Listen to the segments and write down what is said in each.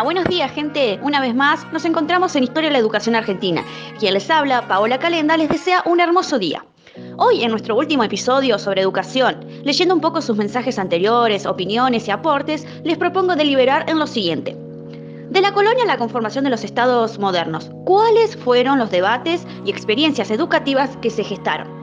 Buenos días, gente. Una vez más nos encontramos en Historia de la Educación Argentina. Quien les habla, Paola Calenda, les desea un hermoso día. Hoy, en nuestro último episodio sobre educación, leyendo un poco sus mensajes anteriores, opiniones y aportes, les propongo deliberar en lo siguiente. De la colonia a la conformación de los estados modernos, ¿cuáles fueron los debates y experiencias educativas que se gestaron?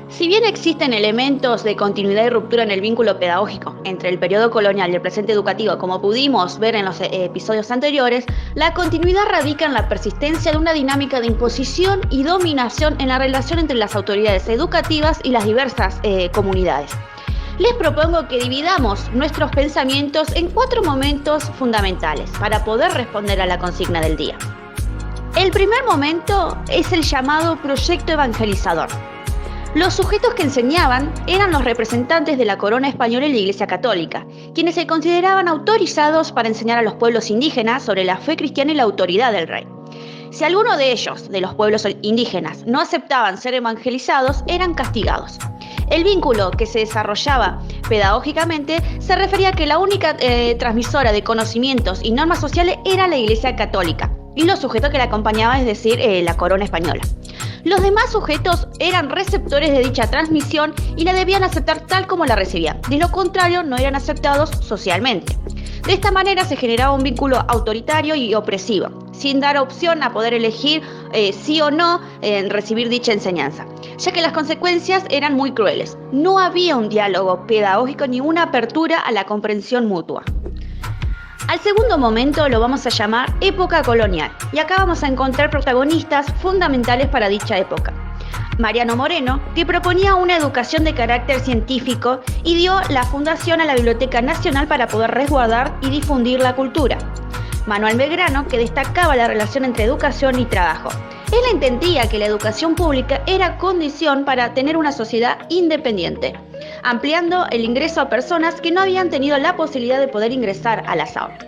Si bien existen elementos de continuidad y ruptura en el vínculo pedagógico entre el periodo colonial y el presente educativo, como pudimos ver en los episodios anteriores, la continuidad radica en la persistencia de una dinámica de imposición y dominación en la relación entre las autoridades educativas y las diversas comunidades. Les propongo que dividamos nuestros pensamientos en 4 momentos fundamentales para poder responder a la consigna del día. El primer momento es el llamado proyecto evangelizador. Los sujetos que enseñaban eran los representantes de la corona española y la Iglesia Católica, quienes se consideraban autorizados para enseñar a los pueblos indígenas sobre la fe cristiana y la autoridad del rey. Si alguno de ellos, de los pueblos indígenas, no aceptaban ser evangelizados, eran castigados. El vínculo que se desarrollaba pedagógicamente se refería a que la única transmisora de conocimientos y normas sociales era la Iglesia Católica y los sujetos que la acompañaban, es decir, la corona española. Los demás sujetos eran receptores de dicha transmisión y la debían aceptar tal como la recibían. De lo contrario, no eran aceptados socialmente. De esta manera se generaba un vínculo autoritario y opresivo, sin dar opción a poder elegir sí o no recibir dicha enseñanza, ya que las consecuencias eran muy crueles. No había un diálogo pedagógico ni una apertura a la comprensión mutua. Al segundo momento lo vamos a llamar época colonial, y acá vamos a encontrar protagonistas fundamentales para dicha época. Mariano Moreno, que proponía una educación de carácter científico y dio la fundación a la Biblioteca Nacional para poder resguardar y difundir la cultura. Manuel Belgrano, que destacaba la relación entre educación y trabajo. Él entendía que la educación pública era condición para tener una sociedad independiente, ampliando el ingreso a personas que no habían tenido la posibilidad de poder ingresar a las aulas.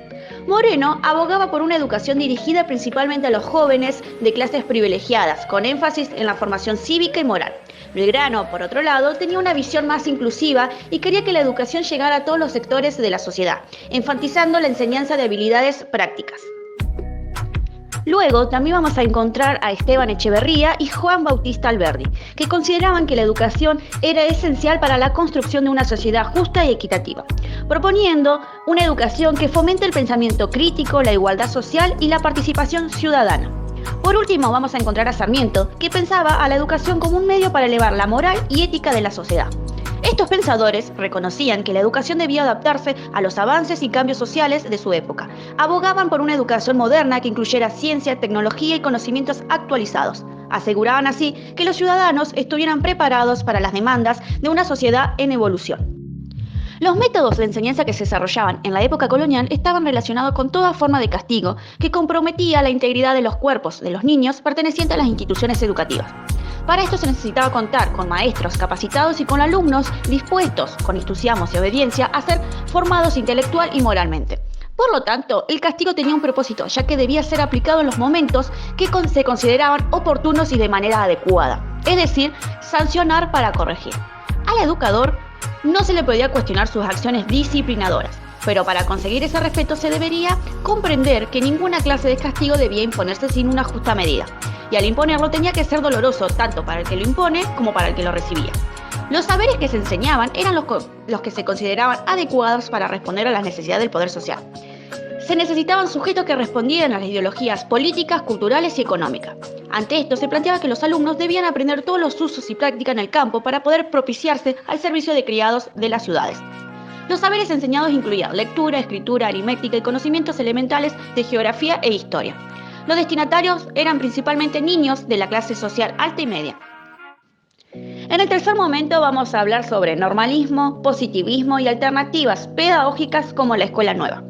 Moreno abogaba por una educación dirigida principalmente a los jóvenes de clases privilegiadas, con énfasis en la formación cívica y moral. Belgrano, por otro lado, tenía una visión más inclusiva y quería que la educación llegara a todos los sectores de la sociedad, enfatizando la enseñanza de habilidades prácticas. Luego también vamos a encontrar a Esteban Echeverría y Juan Bautista Alberdi, que consideraban que la educación era esencial para la construcción de una sociedad justa y equitativa, proponiendo una educación que fomente el pensamiento crítico, la igualdad social y la participación ciudadana. Por último, vamos a encontrar a Sarmiento, que pensaba a la educación como un medio para elevar la moral y ética de la sociedad. Estos pensadores reconocían que la educación debía adaptarse a los avances y cambios sociales de su época. Abogaban por una educación moderna que incluyera ciencia, tecnología y conocimientos actualizados. Aseguraban así que los ciudadanos estuvieran preparados para las demandas de una sociedad en evolución. Los métodos de enseñanza que se desarrollaban en la época colonial estaban relacionados con toda forma de castigo que comprometía la integridad de los cuerpos de los niños pertenecientes a las instituciones educativas. Para esto se necesitaba contar con maestros capacitados y con alumnos dispuestos, con entusiasmo y obediencia, a ser formados intelectual y moralmente. Por lo tanto, el castigo tenía un propósito, ya que debía ser aplicado en los momentos que se consideraban oportunos y de manera adecuada, es decir, sancionar para corregir. Al educador no se le podía cuestionar sus acciones disciplinadoras, pero para conseguir ese respeto se debería comprender que ninguna clase de castigo debía imponerse sin una justa medida. Y al imponerlo tenía que ser doloroso tanto para el que lo impone como para el que lo recibía. Los saberes que se enseñaban eran los que se consideraban adecuados para responder a las necesidades del poder social. Se necesitaban sujetos que respondieran a las ideologías políticas, culturales y económicas. Ante esto se planteaba que los alumnos debían aprender todos los usos y prácticas en el campo para poder propiciarse al servicio de criados de las ciudades. Los saberes enseñados incluían lectura, escritura, aritmética y conocimientos elementales de geografía e historia. Los destinatarios eran principalmente niños de la clase social alta y media. En el tercer momento vamos a hablar sobre normalismo, positivismo y alternativas pedagógicas como la escuela nueva.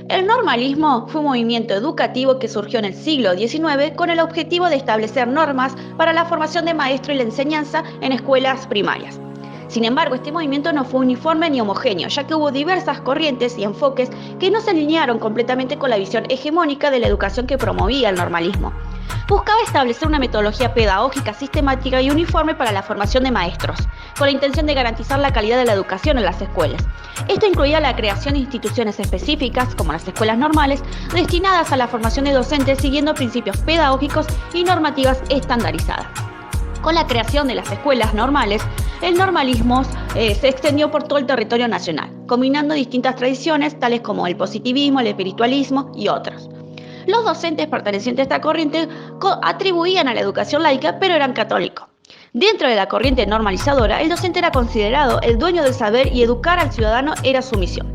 El normalismo fue un movimiento educativo que surgió en el siglo XIX con el objetivo de establecer normas para la formación de maestros y la enseñanza en escuelas primarias. Sin embargo, este movimiento no fue uniforme ni homogéneo, ya que hubo diversas corrientes y enfoques que no se alinearon completamente con la visión hegemónica de la educación que promovía el normalismo. Buscaba establecer una metodología pedagógica sistemática y uniforme para la formación de maestros, con la intención de garantizar la calidad de la educación en las escuelas. Esto incluía la creación de instituciones específicas, como las escuelas normales, destinadas a la formación de docentes siguiendo principios pedagógicos y normativas estandarizadas. Con la creación de las escuelas normales, el normalismo se extendió por todo el territorio nacional, combinando distintas tradiciones tales como el positivismo, el espiritualismo y otros. Los docentes pertenecientes a esta corriente atribuían a la educación laica, pero eran católicos. Dentro de la corriente normalizadora, el docente era considerado el dueño del saber y educar al ciudadano era su misión.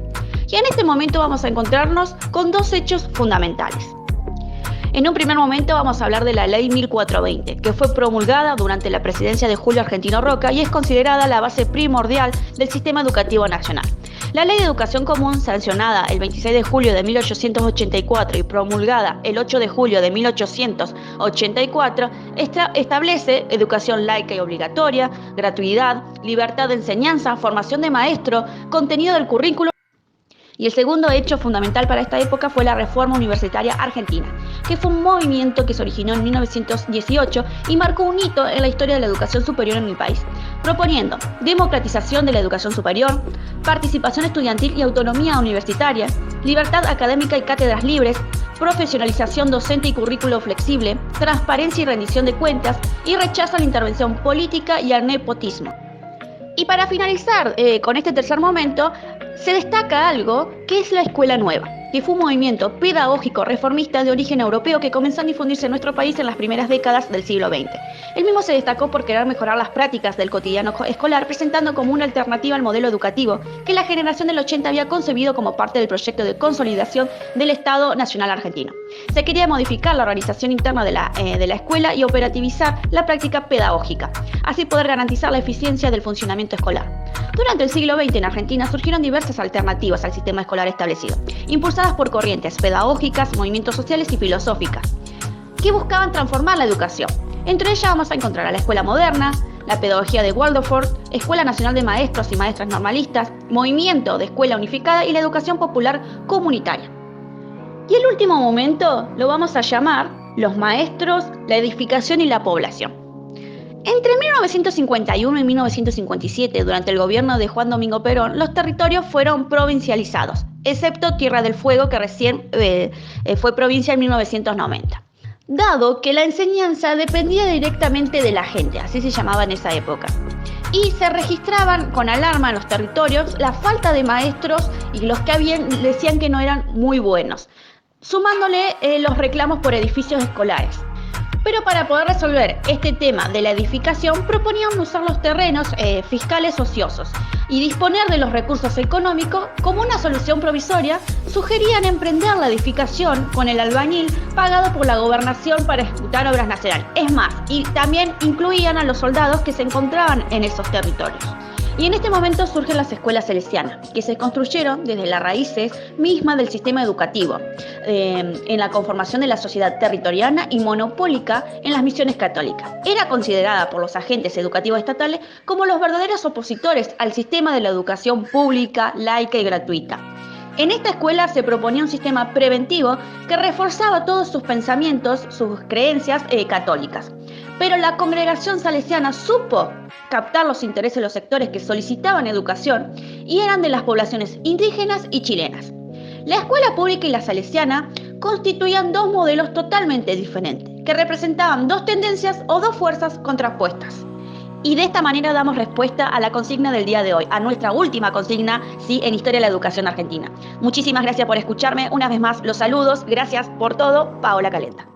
Y en este momento vamos a encontrarnos con dos hechos fundamentales. En un primer momento vamos a hablar de la Ley 1420, que fue promulgada durante la presidencia de Julio Argentino Roca y es considerada la base primordial del sistema educativo nacional. La Ley de Educación Común, sancionada el 26 de julio de 1884 y promulgada el 8 de julio de 1884, establece educación laica y obligatoria, gratuidad, libertad de enseñanza, formación de maestro, contenido del currículo. Y el segundo hecho fundamental para esta época fue la Reforma Universitaria Argentina, que fue un movimiento que se originó en 1918 y marcó un hito en la historia de la educación superior en el país, proponiendo democratización de la educación superior, participación estudiantil y autonomía universitaria, libertad académica y cátedras libres, profesionalización docente y currículo flexible, transparencia y rendición de cuentas y rechazo a la intervención política y al nepotismo. Y para finalizar con este tercer momento, se destaca algo que es la Escuela Nueva, que fue un movimiento pedagógico reformista de origen europeo que comenzó a difundirse en nuestro país en las primeras décadas del siglo XX. El mismo se destacó por querer mejorar las prácticas del cotidiano escolar, presentando como una alternativa al modelo educativo que la generación del 80 había concebido como parte del proyecto de consolidación del Estado Nacional Argentino. Se quería modificar la organización interna de la escuela y operativizar la práctica pedagógica, así poder garantizar la eficiencia del funcionamiento escolar. Durante el siglo XX en Argentina surgieron diversas alternativas al sistema escolar establecido, impulsadas por corrientes pedagógicas, movimientos sociales y filosóficas, que buscaban transformar la educación. Entre ellas vamos a encontrar a la escuela moderna, la pedagogía de Waldorf, Escuela Nacional de Maestros y Maestras Normalistas, Movimiento de Escuela Unificada y la educación popular comunitaria. Y el último momento lo vamos a llamar los maestros, la edificación y la población. Entre 1951 y 1957, durante el gobierno de Juan Domingo Perón, los territorios fueron provincializados, excepto Tierra del Fuego, que recién fue provincia en 1990. Dado que la enseñanza dependía directamente de la gente, así se llamaba en esa época, y se registraban con alarma en los territorios la falta de maestros y los que habían decían que no eran muy buenos, sumándole los reclamos por edificios escolares. Pero para poder resolver este tema de la edificación, proponían usar los terrenos fiscales ociosos y disponer de los recursos económicos como una solución provisoria. Sugerían emprender la edificación con el albañil pagado por la gobernación para ejecutar obras nacionales. Es más, y también incluían a los soldados que se encontraban en esos territorios. Y en este momento surgen las escuelas salesianas, que se construyeron desde las raíces mismas del sistema educativo, en la conformación de la sociedad territoriana y monopólica en las misiones católicas. Era considerada por los agentes educativos estatales como los verdaderos opositores al sistema de la educación pública, laica y gratuita. En esta escuela se proponía un sistema preventivo que reforzaba todos sus pensamientos, sus creencias católicas. Pero la congregación salesiana supo captar los intereses de los sectores que solicitaban educación y eran de las poblaciones indígenas y chilenas. La escuela pública y la salesiana constituían dos modelos totalmente diferentes, que representaban dos tendencias o dos fuerzas contrapuestas. Y de esta manera damos respuesta a la consigna del día de hoy, a nuestra última consigna, sí, en Historia de la Educación Argentina. Muchísimas gracias por escucharme. Una vez más, los saludos. Gracias por todo. Paola Calenda.